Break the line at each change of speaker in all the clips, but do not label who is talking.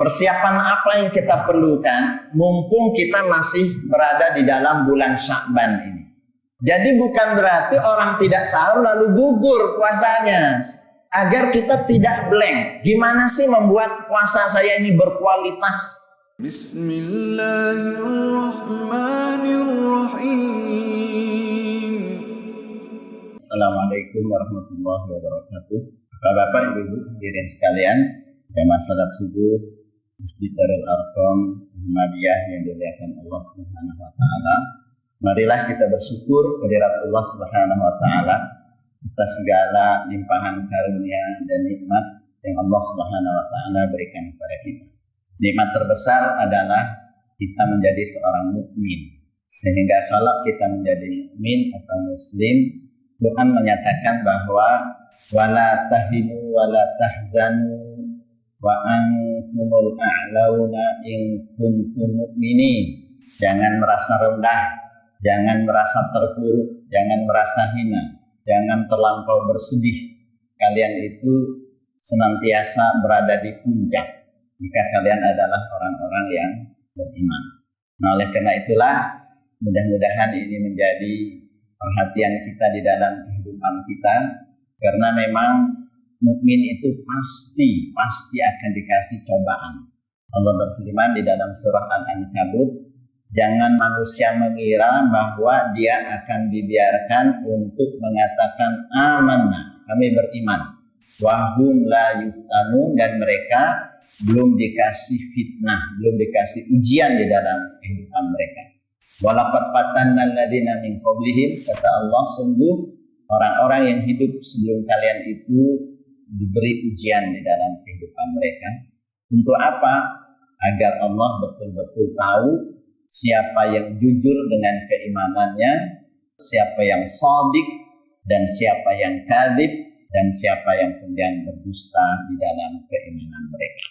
Persiapan apa yang kita perlukan mumpung kita masih berada di dalam bulan Sya'ban ini. Jadi bukan berarti orang tidak sahur lalu gugur puasanya. Agar kita tidak blank. Gimana sih membuat puasa saya ini berkualitas? Bismillahirrahmanirrahim. Assalamualaikum warahmatullahi wabarakatuh. Bapak-bapak, ibu-ibu, hadirin sekalian, jamaah salat subuh Masjid Darul Arqam Muhammadiyah yang dimuliakan Allah Subhanahu wa taala. Marilah kita bersyukur kehadirat Allah Subhanahu wa taala atas segala limpahan karunia dan nikmat yang Allah Subhanahu wa taala berikan kepada kita. Nikmat terbesar adalah kita menjadi seorang mukmin. Sehingga kalau kita menjadi mukmin atau muslim, Quran menyatakan bahwa wala tahinu wala tahzanu wa antumul a'launa in kuntum mu'minin. Jangan merasa rendah, jangan merasa terpuruk, jangan merasa hina, jangan terlampau bersedih. Kalian itu senantiasa berada di puncak jika kalian adalah orang-orang yang beriman. Nah, oleh karena itulah mudah-mudahan ini menjadi perhatian kita di dalam kehidupan kita, karena memang mukmin itu pasti akan dikasih cobaan. Allah berfirman di dalam surah Al-Ankabut, jangan manusia mengira bahwa dia akan dibiarkan untuk mengatakan amanna, kami beriman. Wahum la yuftanun, dan mereka belum dikasih fitnah, belum dikasih ujian di dalam kehidupan mereka. Walaqad fatanna alladziina min qablihim, kata Allah, sungguh orang-orang yang hidup sebelum kalian itu diberi ujian di dalam kehidupan mereka. Untuk apa? Agar Allah betul-betul tahu siapa yang jujur dengan keimanannya, siapa yang shadiq, dan siapa yang kadzib, dan siapa yang kemudian berdusta di dalam keimanan mereka.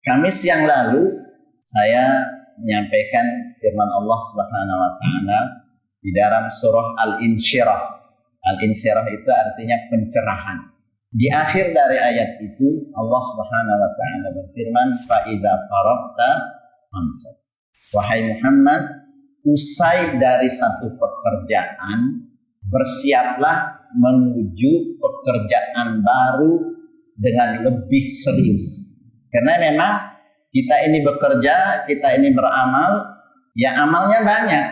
Kamis yang lalu saya menyampaikan firman Allah Subhanahu wa taala di dalam surah Al-Insyirah. Al-Insyirah itu artinya pencerahan. Di akhir dari ayat itu Allah Subhanahu wa taala berfirman, fa idza faragta fansab. Wahai Muhammad, usai dari satu pekerjaan, bersiaplah menuju pekerjaan baru dengan lebih serius. Karena memang kita ini bekerja, kita ini beramal, ya amalnya banyak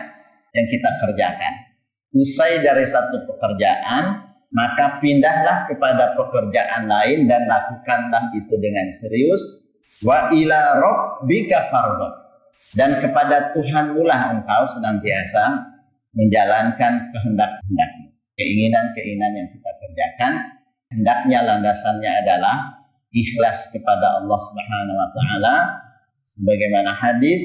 yang kita kerjakan. Usai dari satu pekerjaan, maka pindahlah kepada pekerjaan lain dan lakukanlah itu dengan serius. Wa ila rabbika farghab, dan kepada Tuhanmu lah engkau senantiasa menjalankan kehendak-kehendakmu. Keinginan-keinginan yang kita kerjakan, hendaknya landasannya adalah ikhlas kepada Allah Subhanahu wa taala, sebagaimana hadis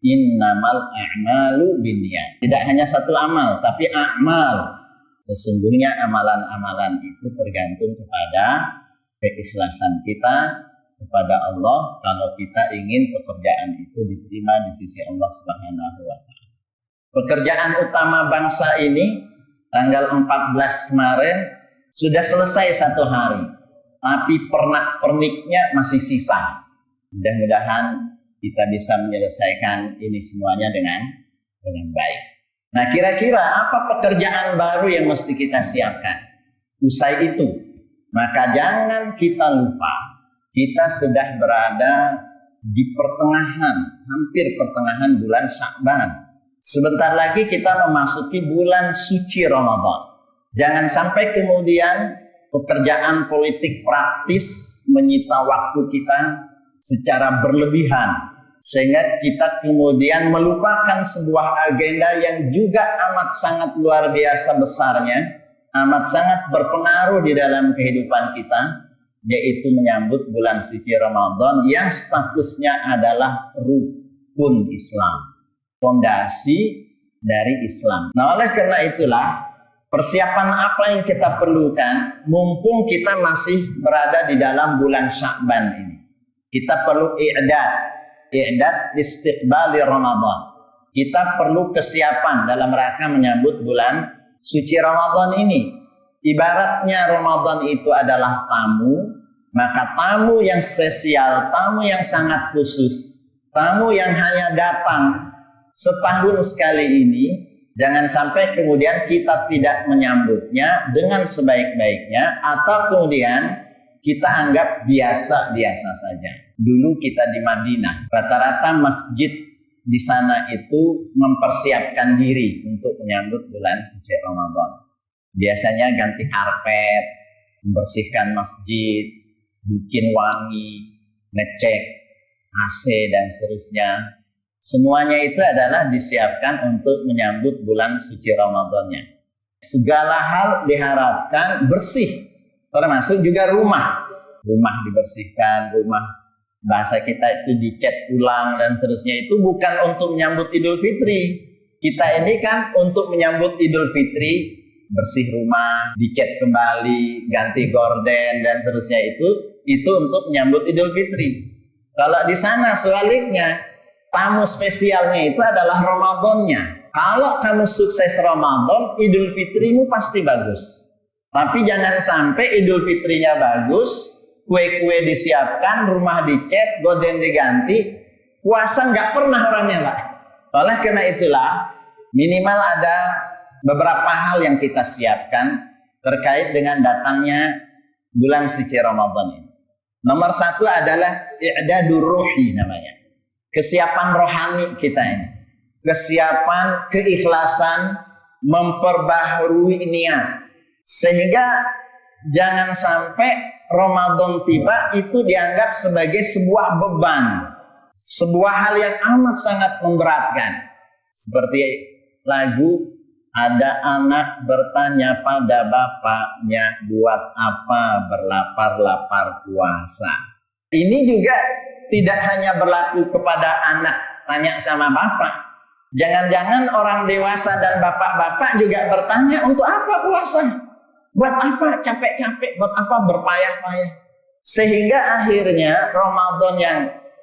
innamal a'malu binniyat. Tidak hanya satu amal, tapi a'mal. Sesungguhnya amalan-amalan itu tergantung kepada keikhlasan kita kepada Allah, kalau kita ingin pekerjaan itu diterima di sisi Allah Subhanahu wa taala. Pekerjaan utama bangsa ini tanggal 14 kemarin sudah selesai satu hari, tapi pernak-perniknya masih sisa. Mudah-mudahan kita bisa menyelesaikan ini semuanya dengan baik. Nah, kira-kira apa pekerjaan baru yang mesti kita siapkan? Usai itu, maka jangan kita lupa, kita sudah berada di hampir pertengahan bulan Sya'ban. Sebentar lagi kita memasuki bulan suci Ramadan. Jangan sampai kemudian pekerjaan politik praktis menyita waktu kita secara berlebihan, sehingga kita kemudian melupakan sebuah agenda yang juga amat sangat luar biasa besarnya, amat sangat berpengaruh di dalam kehidupan kita, yaitu menyambut bulan suci Ramadan yang statusnya adalah rukun Islam, fondasi dari Islam. Nah, oleh karena itulah persiapan apa yang kita perlukan mumpung kita masih berada di dalam bulan Sya'ban ini. Kita perlu i'dad istiqbali Ramadan. Kita perlu kesiapan dalam rangka menyambut bulan suci Ramadan ini. Ibaratnya Ramadan itu adalah tamu, Maka tamu yang spesial, tamu yang sangat khusus, tamu yang hanya datang setahun sekali ini, jangan sampai kemudian kita tidak menyambutnya dengan sebaik-baiknya atau kemudian kita anggap biasa-biasa saja. Dulu kita di Madinah, rata-rata masjid di sana itu mempersiapkan diri untuk menyambut bulan suci Ramadan. Biasanya ganti karpet, membersihkan masjid, bikin wangi, ngecek AC dan seterusnya. Semuanya itu adalah disiapkan untuk menyambut bulan suci Ramadannya. Segala hal diharapkan bersih, termasuk juga rumah. Rumah dibersihkan, rumah bahasa kita itu dicat ulang dan seterusnya. Itu bukan untuk menyambut Idul Fitri. Kita ini kan untuk menyambut Idul Fitri, bersih rumah, dicat kembali, ganti gorden dan seterusnya itu untuk menyambut Idul Fitri. Kalau di sana sebaliknya, tamu spesialnya itu adalah Ramadannya. Kalau kamu sukses Ramadan, Idul Fitrimu pasti bagus. Tapi jangan sampai Idul Fitrinya bagus, kue-kue disiapkan, rumah dicat, gorden diganti, puasa nggak pernah orangnya, Pak. Oleh karena itulah, minimal ada beberapa hal yang kita siapkan terkait dengan datangnya bulan suci Ramadan ini. Nomor satu adalah i'dadur ruhi namanya. Kesiapan rohani kita ini. Kesiapan, keikhlasan, memperbaharui niat. Sehingga jangan sampai Ramadan tiba itu dianggap sebagai sebuah beban. Sebuah hal yang amat sangat memberatkan. Seperti lagu, ada anak bertanya pada bapaknya, buat apa berlapar-lapar puasa. Ini juga tidak hanya berlaku kepada anak tanya sama bapak. Jangan-jangan orang dewasa dan bapak-bapak juga bertanya, untuk apa puasa? Buat apa capek-capek? Buat apa berpayah-payah? Sehingga akhirnya Ramadan yang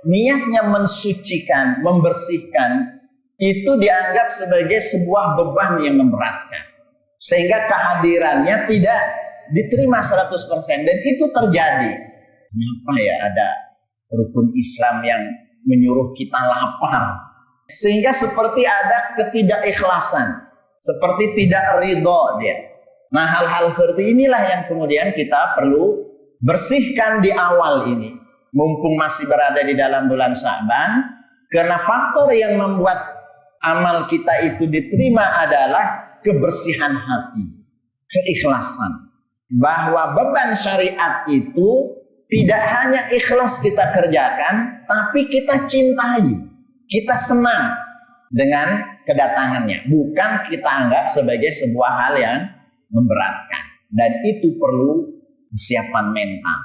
niatnya mensucikan, membersihkan, itu dianggap sebagai sebuah beban yang memberatkan. Sehingga kehadirannya tidak diterima 100%. Dan itu terjadi. Kenapa ya ada rukun Islam yang menyuruh kita lapar? Sehingga seperti ada ketidakikhlasan. Seperti tidak ridho dia. Nah, hal-hal seperti inilah yang kemudian kita perlu bersihkan di awal ini. Mumpung masih berada di dalam bulan Sya'ban. Karena faktor yang membuat amal kita itu diterima adalah kebersihan hati, keikhlasan. Bahwa beban syariat itu tidak hanya ikhlas kita kerjakan, tapi kita cintai, kita senang dengan kedatangannya. Bukan kita anggap sebagai sebuah hal yang memberatkan. Dan itu perlu kesiapan mental.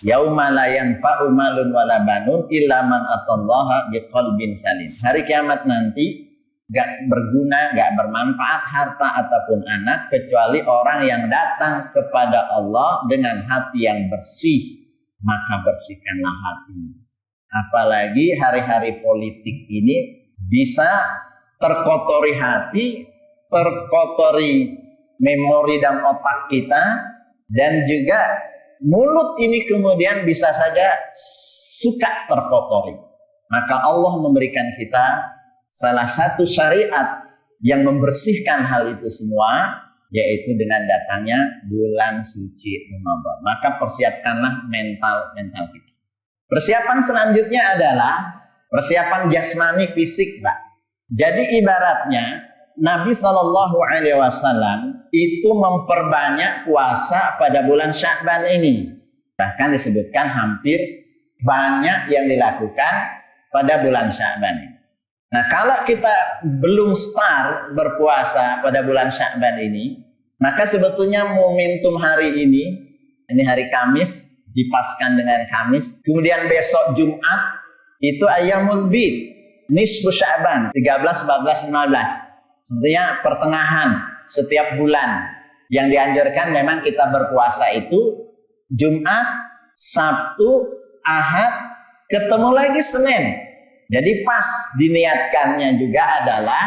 Yauma la yanfa'u malun wala banun illa man atallaha biqalbin salim. Hari kiamat nanti gak berguna, gak bermanfaat harta ataupun anak kecuali orang yang datang kepada Allah dengan hati yang bersih. Maka bersihkanlah hati. Apalagi hari-hari politik ini bisa terkotori hati, terkotori memori dan otak kita, dan juga mulut ini kemudian bisa saja suka terkotori. Maka Allah memberikan kita salah satu syariat yang membersihkan hal itu semua, yaitu dengan datangnya bulan suci Ramadan. Maka persiapkanlah mental kita. Persiapan selanjutnya adalah persiapan jasmani fisik, Pak. Jadi ibaratnya Nabi SAW itu memperbanyak puasa pada bulan Sya'ban ini. Bahkan disebutkan hampir banyak yang dilakukan pada bulan Sya'ban ini. Nah, kalau kita belum start berpuasa pada bulan Sya'ban ini, maka sebetulnya momentum hari ini hari Kamis, dipaskan dengan Kamis. Kemudian besok Jumat, itu Ayyamul Bid, nisfu Sya'ban, 13, 14, 15. Sebetulnya pertengahan setiap bulan. Yang dianjurkan memang kita berpuasa itu Jumat, Sabtu, Ahad, ketemu lagi Senin. Jadi pas diniatkannya juga adalah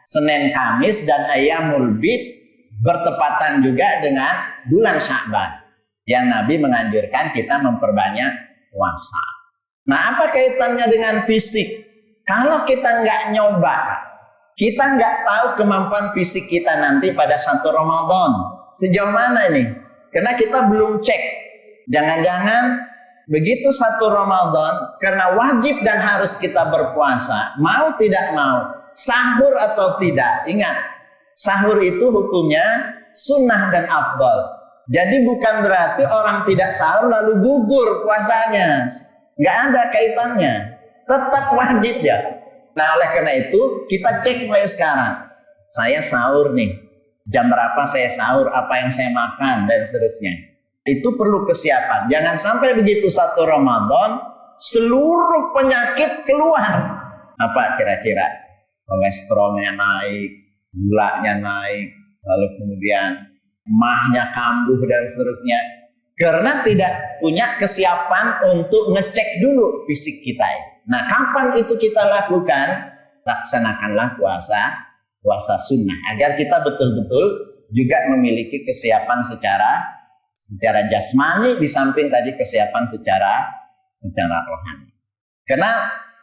Senin Kamis dan Ayyamul Bid bertepatan juga dengan bulan Sya'ban. Yang Nabi menganjurkan kita memperbanyak puasa. Nah, apa kaitannya dengan fisik? Kalau kita nggak nyoba, kita nggak tahu kemampuan fisik kita nanti pada 1 Ramadan. Sejauh mana ini? Karena kita belum cek. Jangan-jangan begitu 1 Ramadan, karena wajib dan harus kita berpuasa, mau tidak mau, sahur atau tidak. Ingat, sahur itu hukumnya sunnah dan afdal. Jadi bukan berarti orang tidak sahur lalu gugur puasanya. Nggak ada kaitannya. Tetap wajib ya. Nah, oleh karena itu kita cek mulai sekarang. Saya sahur nih. Jam berapa saya sahur, apa yang saya makan, dan seterusnya. Itu perlu kesiapan. Jangan sampai begitu 1 Ramadan, seluruh penyakit keluar. Apa kira-kira? Kolesterolnya naik, gulanya naik, lalu kemudian mahnya kambuh dan seterusnya. Karena tidak punya kesiapan untuk ngecek dulu fisik kita. Nah, kapan itu kita lakukan? Laksanakanlah puasa sunnah. Agar kita betul-betul juga memiliki kesiapan secara jasmani, di samping tadi kesiapan secara rohani. Karena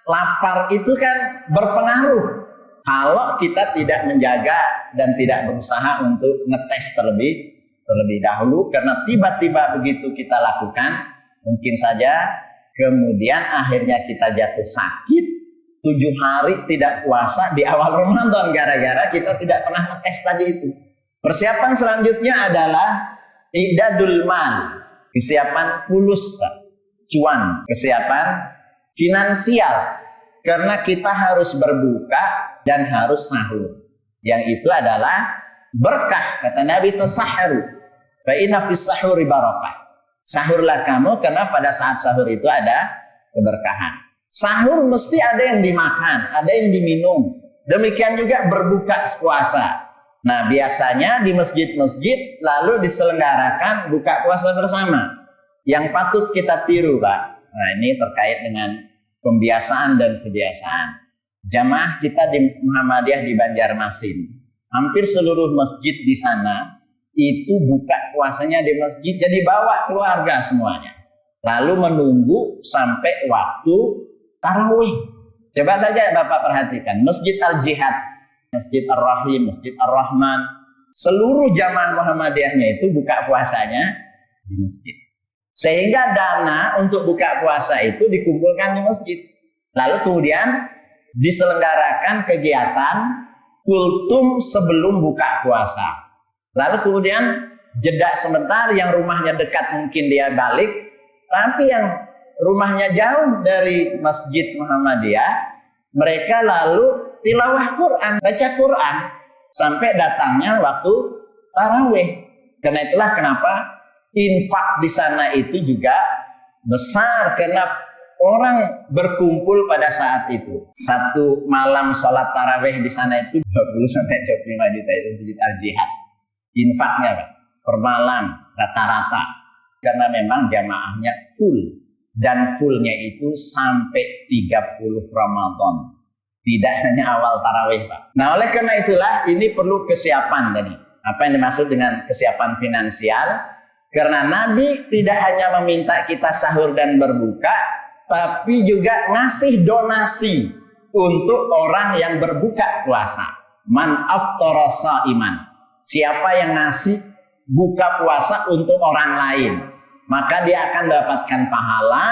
lapar itu kan berpengaruh. Kalau kita tidak menjaga dan tidak berusaha untuk ngetes terlebih dahulu, karena tiba-tiba begitu kita lakukan, mungkin saja kemudian akhirnya kita jatuh sakit 7 hari tidak puasa di awal Ramadan gara-gara kita tidak pernah ngetes tadi itu. Persiapan selanjutnya adalah i'dadul mal, kesiapan fulus, cuan, kesiapan finansial. Karena kita harus berbuka dan harus sahur. Yang itu adalah berkah. Kata Nabi, tasahharu fa inna fis sahuri barakah. Sahurlah kamu karena pada saat sahur itu ada keberkahan. Sahur mesti ada yang dimakan, ada yang diminum. Demikian juga berbuka puasa. Nah, biasanya di masjid-masjid lalu diselenggarakan buka puasa bersama. Yang patut kita tiru, Pak. Nah, ini terkait dengan pembiasaan dan kebiasaan. Jamaah kita di Muhammadiyah di Banjarmasin, hampir seluruh masjid di sana itu buka puasanya di masjid, jadi bawa keluarga semuanya. Lalu menunggu sampai waktu tarawih. Coba saja Bapak perhatikan, Masjid Al-Jihad, Masjid Ar-Rahim, Masjid Ar-Rahman, seluruh jamaah Muhammadiyahnya itu buka puasanya di masjid. Sehingga dana untuk buka puasa itu dikumpulkan di masjid. Lalu kemudian diselenggarakan kegiatan kultum sebelum buka puasa. Lalu kemudian jeda sebentar, yang rumahnya dekat mungkin dia balik. Tapi yang rumahnya jauh dari Masjid Muhammadiyah, mereka lalu tilawah Quran, baca Quran. Sampai datangnya waktu tarawih. Karena itulah kenapa infak di sana itu juga besar, karena orang berkumpul pada saat itu. Satu malam sholat tarawih di sana itu 20 sampai 25 juta itu Masjid Al-Jihad. Infaknya Pak, per malam rata-rata. Karena memang jamaahnya full. Dan fullnya itu sampai 30 Ramadan. Tidak hanya awal tarawih Pak. Nah, oleh karena itulah ini perlu kesiapan tadi. Apa yang dimaksud dengan kesiapan finansial? Karena Nabi tidak hanya meminta kita sahur dan berbuka, tapi juga ngasih donasi untuk orang yang berbuka puasa. Man aftara shaiman. Siapa yang ngasih buka puasa untuk orang lain, maka dia akan mendapatkan pahala,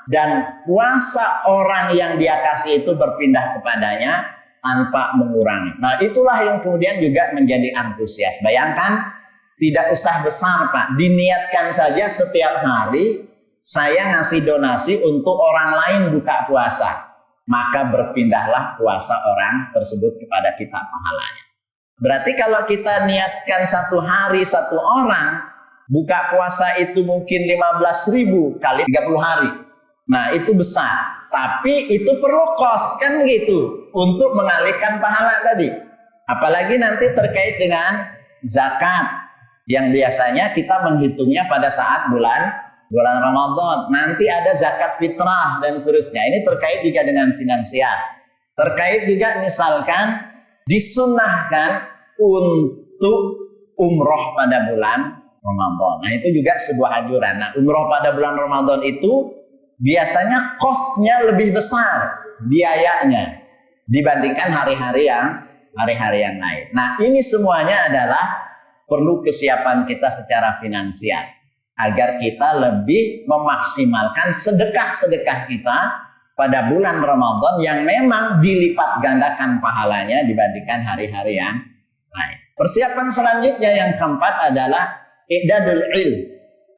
dan puasa orang yang dia kasih itu berpindah kepadanya tanpa mengurangi. Nah, itulah yang kemudian juga menjadi antusias. Bayangkan, tidak usah besar Pak, diniatkan saja setiap hari saya ngasih donasi untuk orang lain buka puasa, maka berpindahlah puasa orang tersebut kepada kita pahalanya. Berarti kalau kita niatkan satu hari satu orang, buka puasa itu mungkin 15.000 kali 30 hari. Nah, itu besar. Tapi itu perlu kos, kan gitu, untuk mengalihkan pahala tadi. Apalagi nanti terkait dengan zakat, yang biasanya kita menghitungnya pada saat bulan Ramadan. Nanti ada zakat fitrah dan seterusnya. Ini terkait juga dengan finansial. Terkait juga misalkan disunnahkan untuk umroh pada bulan Ramadan. Nah, itu juga sebuah anjuran. Nah, umroh pada bulan Ramadan itu biasanya kosnya lebih besar biayanya dibandingkan hari-hari yang lain. Nah, ini semuanya adalah perlu kesiapan kita secara finansial agar kita lebih memaksimalkan sedekah-sedekah kita pada bulan Ramadan yang memang dilipat gandakan pahalanya dibandingkan hari-hari yang lain. Persiapan selanjutnya yang keempat adalah i'dadul ilm.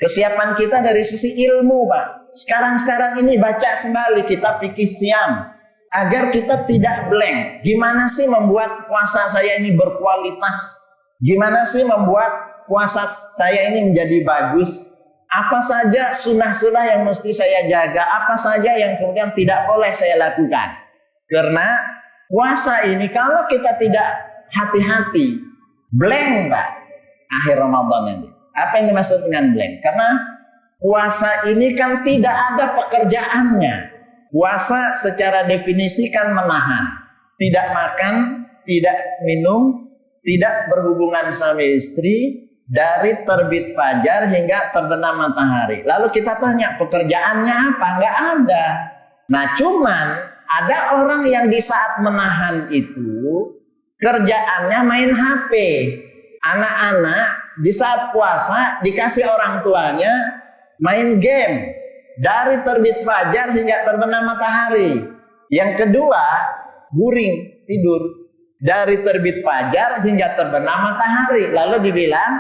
Kesiapan kita dari sisi ilmu, Pak. Sekarang ini baca kembali kitab fikih Syam agar kita tidak blank. Gimana sih membuat puasa saya ini berkualitas? Gimana sih membuat puasa saya ini menjadi bagus? Apa saja sunnah-sunnah yang mesti saya jaga? Apa saja yang kemudian tidak boleh saya lakukan? Karena puasa ini kalau kita tidak hati-hati, blank, Pak, akhir Ramadan ini. Apa yang dimaksud dengan blank? Karena puasa ini kan tidak ada pekerjaannya. Puasa secara definisi kan menahan. Tidak makan, tidak minum, tidak berhubungan suami istri dari terbit fajar hingga terbenam matahari. Lalu kita tanya, pekerjaannya apa? Nggak ada. Nah, cuman ada orang yang di saat menahan itu kerjaannya main HP. Anak-anak di saat puasa dikasih orang tuanya main game dari terbit fajar hingga terbenam matahari. Yang kedua, guring, tidur dari terbit fajar hingga terbenam matahari. Lalu dibilang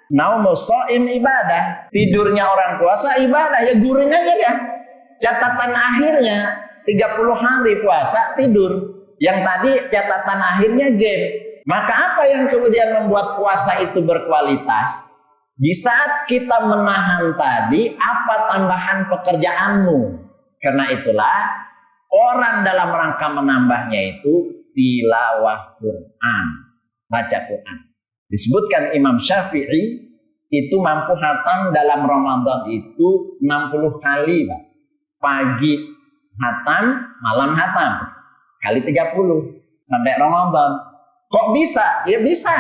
naumus shaim ibadah. Tidurnya orang puasa ibadah. Ya guring aja ya. Catatan akhirnya 30 hari puasa tidur. Yang tadi catatan akhirnya game. Maka apa yang kemudian membuat puasa itu berkualitas? Di saat kita menahan tadi, apa tambahan pekerjaanmu? Karena itulah orang dalam rangka menambahnya itu tilawah Quran, baca Quran. Disebutkan Imam Syafi'i itu mampu hatam dalam Ramadan itu 60 kali, Pak. Pagi hatam, malam hatam. Kali 30 sampai Ramadan. Kok bisa? Ya bisa.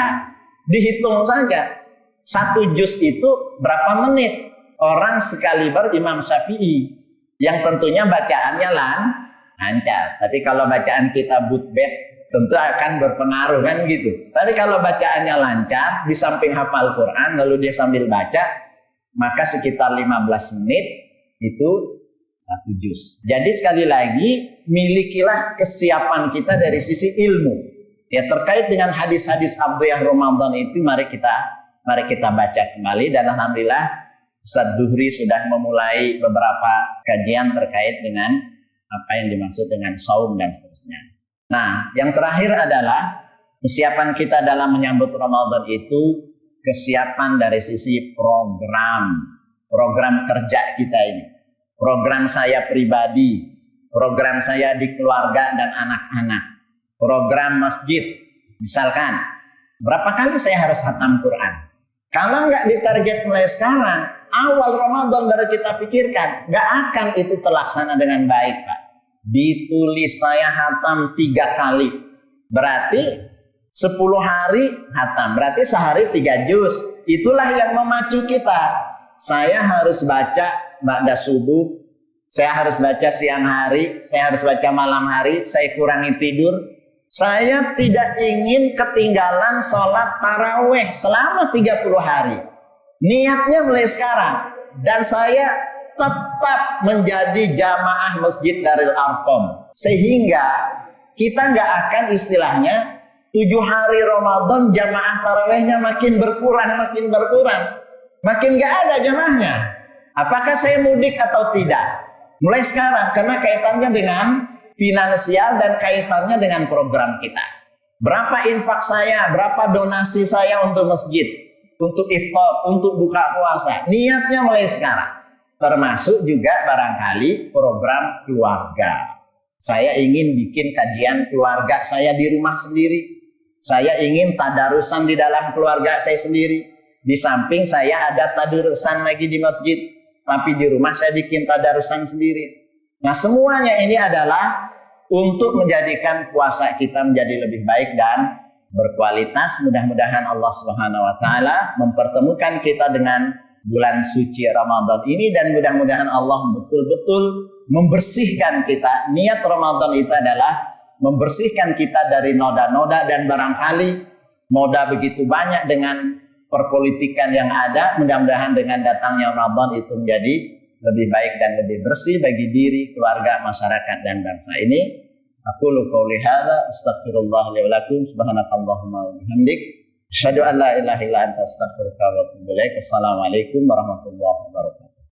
Dihitung saja. 1 juz itu berapa menit? Orang sekaliber Imam Syafi'i. Yang tentunya bacaannya lancar. Tapi kalau bacaan kita butbet tentu akan berpengaruh kan gitu. Tapi kalau bacaannya lancar, di samping hafal Quran lalu dia sambil baca, maka sekitar 15 menit itu 1 juz. Jadi sekali lagi, milikilah kesiapan kita dari sisi ilmu. Ya, terkait dengan hadis-hadis Abdiyah Ramadan itu mari kita baca kembali, dan alhamdulillah Ustaz Zuhri sudah memulai beberapa kajian terkait dengan apa yang dimaksud dengan saum dan seterusnya. Nah, yang terakhir adalah kesiapan kita dalam menyambut Ramadan itu kesiapan dari sisi program kerja kita ini. Program saya pribadi, program saya di keluarga dan anak-anak, program masjid. Misalkan, berapa kali saya harus khatam Quran? Kalau nggak ditarget mulai sekarang, awal Ramadan baru kita pikirkan, nggak akan itu terlaksana dengan baik, Pak. Ditulis saya khatam 3 kali. Berarti 10 hari khatam. Berarti sehari 3 juz. Itulah yang memacu kita. Saya harus baca ba'da subuh. Saya harus baca siang hari. Saya harus baca malam hari. Saya kurangi tidur. Saya tidak ingin ketinggalan sholat taraweh selama 30 hari. Niatnya mulai sekarang. Dan saya tetap menjadi jamaah Masjid Darul Arqam. Sehingga kita nggak akan istilahnya 7 hari Ramadan jamaah tarawehnya makin berkurang. Makin nggak ada jamaahnya. Apakah saya mudik atau tidak? Mulai sekarang, karena kaitannya dengan finansial dan kaitannya dengan program kita. Berapa infak saya, berapa donasi saya untuk masjid, untuk iftar, untuk buka puasa. Niatnya mulai sekarang. Termasuk juga barangkali program keluarga. Saya ingin bikin kajian keluarga saya di rumah sendiri. Saya ingin tadarusan di dalam keluarga saya sendiri. Di samping saya ada tadarusan lagi di masjid. Tapi di rumah saya bikin tadarusan sendiri. Nah, semuanya ini adalah untuk menjadikan puasa kita menjadi lebih baik dan berkualitas. Mudah-mudahan Allah Subhanahu wa taala mempertemukan kita dengan bulan suci Ramadan ini, dan mudah-mudahan Allah betul-betul membersihkan kita. Niat Ramadan itu adalah membersihkan kita dari noda-noda, dan barangkali noda begitu banyak dengan perpolitikan yang ada. Mudah-mudahan dengan datangnya Ramadan itu menjadi lebih baik dan lebih bersih bagi diri, keluarga, masyarakat, dan bangsa ini. Aqulu qouli hadza astaghfirullah li wa lakum subhanakallahumma wa bihamdik asyhadu an la ilaha illa anta astaghfiruka wa atubu ilaik. Assalamualaikum warahmatullahi wabarakatuh.